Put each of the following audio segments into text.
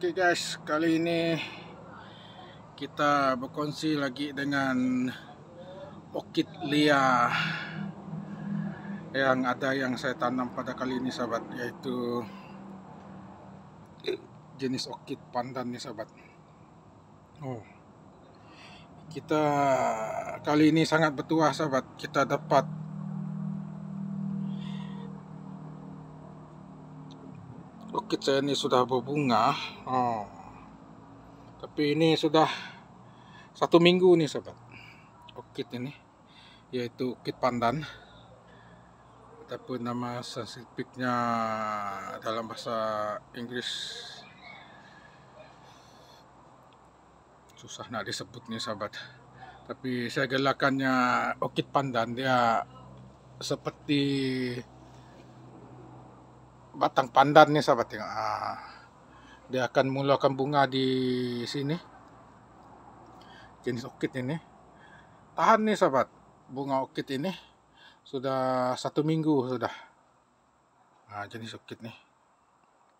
Oke guys, kali ini kita berkongsi lagi dengan orkid liar yang saya tanam pada kali ini sahabat, yaitu jenis orkid pandan nih sahabat. Kita kali ini sangat bertuah sahabat, kita dapat orkid saya ini sudah berbunga. Tapi ini sudah 1 minggu nih sahabat, orkid ini, yaitu orkid pandan, ataupun nama saintifiknya dalam bahasa Inggris susah nak disebut nih sahabat. Tapi saya gelakannya orkid pandan, dia seperti batang pandan nih sahabat, tengok. Dia akan mengeluarkan bunga di sini. Jenis orkid ini tahan nih sahabat, bunga orkid ini sudah 1 minggu sudah. Jenis orkid nih,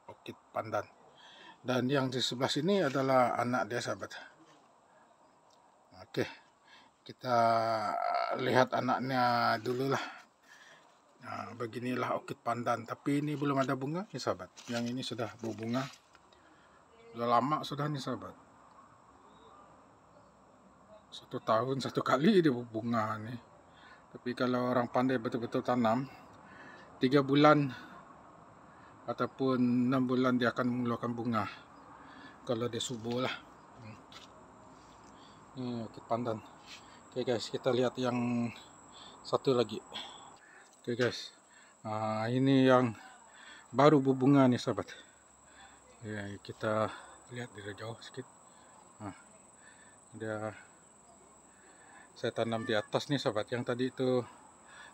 orkid pandan. Dan yang di sebelah sini adalah anak dia sahabat. Oke, kita lihat anaknya dulu lah. Beginilah orkid pandan, tapi ini belum ada bunga nih sahabat. Yang ini sudah berbunga, sudah lama sudah nih sahabat. 1 tahun 1 kali dia berbunga nih. Tapi kalau orang pandai betul-betul tanam, 3 bulan ataupun 6 bulan dia akan mengeluarkan bunga, kalau dia subur lah. Ini orkid pandan. Oke guys, kita lihat yang satu lagi. Oke guys, ini yang baru berbunga nih sahabat. Ya, kita lihat dari jauh sedikit. Saya tanam di atas nih sahabat. Yang tadi itu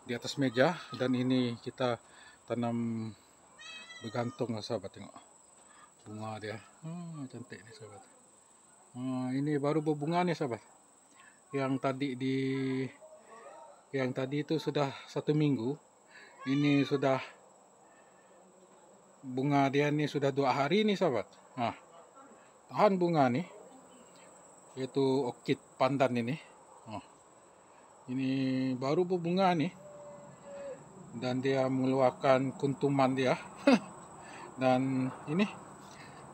di atas meja, dan ini kita tanam bergantung lah sahabat. Tengok bunga dia, cantik nih sahabat. Ini baru berbunga nih sahabat. Yang tadi itu sudah 1 minggu. Ini sudah bunga dia nih sudah 2 hari nih sahabat. Tahan bunga nih, yaitu orkid pandan ini. Ini baru berbunga nih, dan dia mengeluarkan kuntuman dia. Dan ini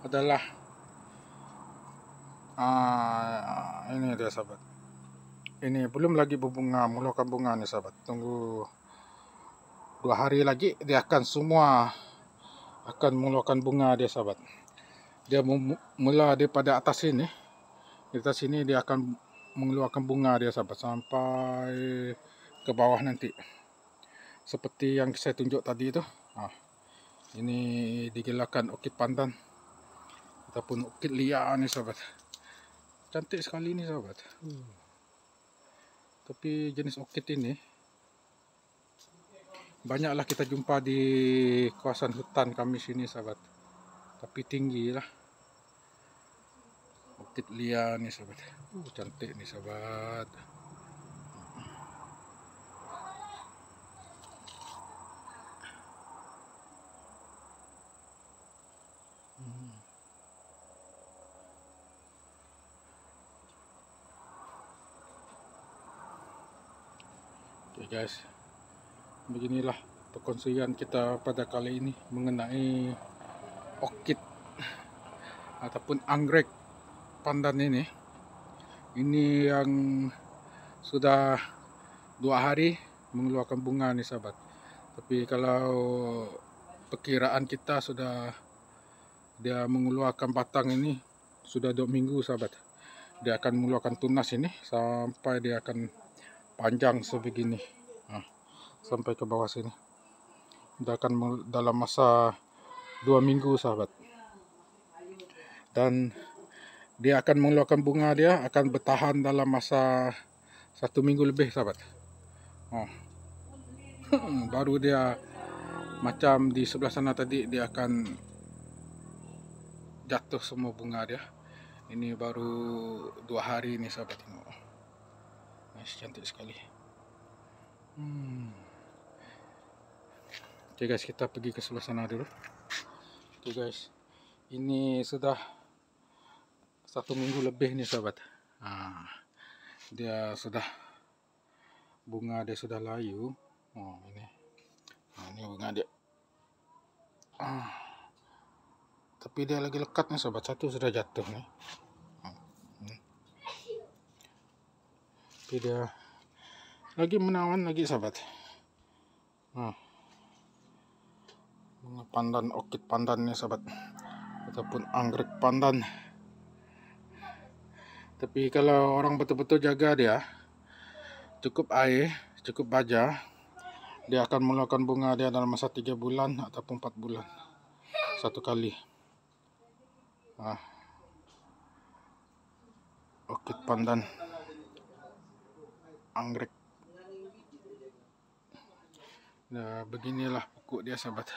adalah ini dia sahabat. Ini belum lagi berbunga, mengeluarkan bunga nih sahabat. Tunggu 2 hari lagi, dia akan semua akan mengeluarkan bunga dia sahabat. Dia mula daripada atas sini, di atas sini dia akan mengeluarkan bunga dia sahabat, sampai ke bawah nanti, seperti yang saya tunjuk tadi itu. Ini digelakan orkid pandan ataupun orkid liar nih sahabat. Cantik sekali nih sahabat. Tapi jenis orkid ini banyaklah kita jumpa di kawasan hutan kami sini sahabat. Tapi tinggi lah. Orkid liar nih sahabat. Cantik nih sahabat. Oke guys, beginilah perkongsian kita pada kali ini mengenai orkid ataupun anggrek pandan ini. Ini yang sudah 2 hari mengeluarkan bunga nih sahabat. Tapi kalau perkiraan kita sudah dia mengeluarkan batang ini sudah 2 minggu sahabat. Dia akan mengeluarkan tunas ini sampai dia akan panjang sebegini, sampai ke bawah sini. Dia akan dalam masa 2 minggu sahabat. Dan dia akan mengeluarkan bunga, dia akan bertahan dalam masa 1 minggu lebih sahabat. Baru dia macam di sebelah sana tadi, dia akan jatuh semua bunga dia. Ini baru 2 hari ini sahabat. Cantik sekali. Oke guys, kita pergi ke sebelah sana dulu. Oke guys, ini sudah 1 minggu lebih nih sahabat. Dia sudah bunga, dia sudah layu. Oh ini, ini bunga dia. Tapi dia lagi lekat nih sahabat, satu sudah jatuh nih. Tapi dia lagi menawan lagi sahabat. Bunga pandan, orkid pandan nih sahabat, ataupun anggrek pandan. Tapi kalau orang betul-betul jaga dia, cukup air, cukup baja, dia akan mengeluarkan bunga dia dalam masa 3 bulan ataupun 4 bulan satu kali. Orkid pandan, anggrek. Nah, beginilah pokok dia sahabat.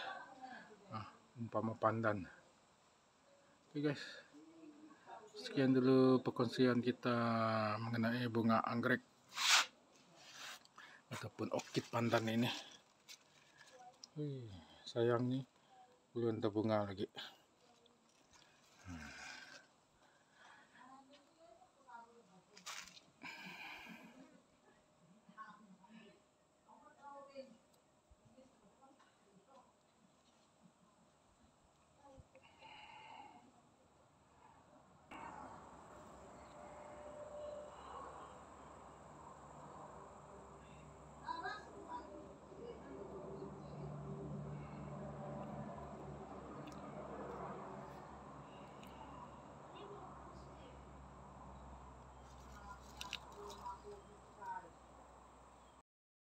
Umpama pandan. Oke guys, sekian dulu perkongsian kita mengenai bunga anggrek ataupun orkid pandan ini. Sayang nih, belum ada bunga lagi.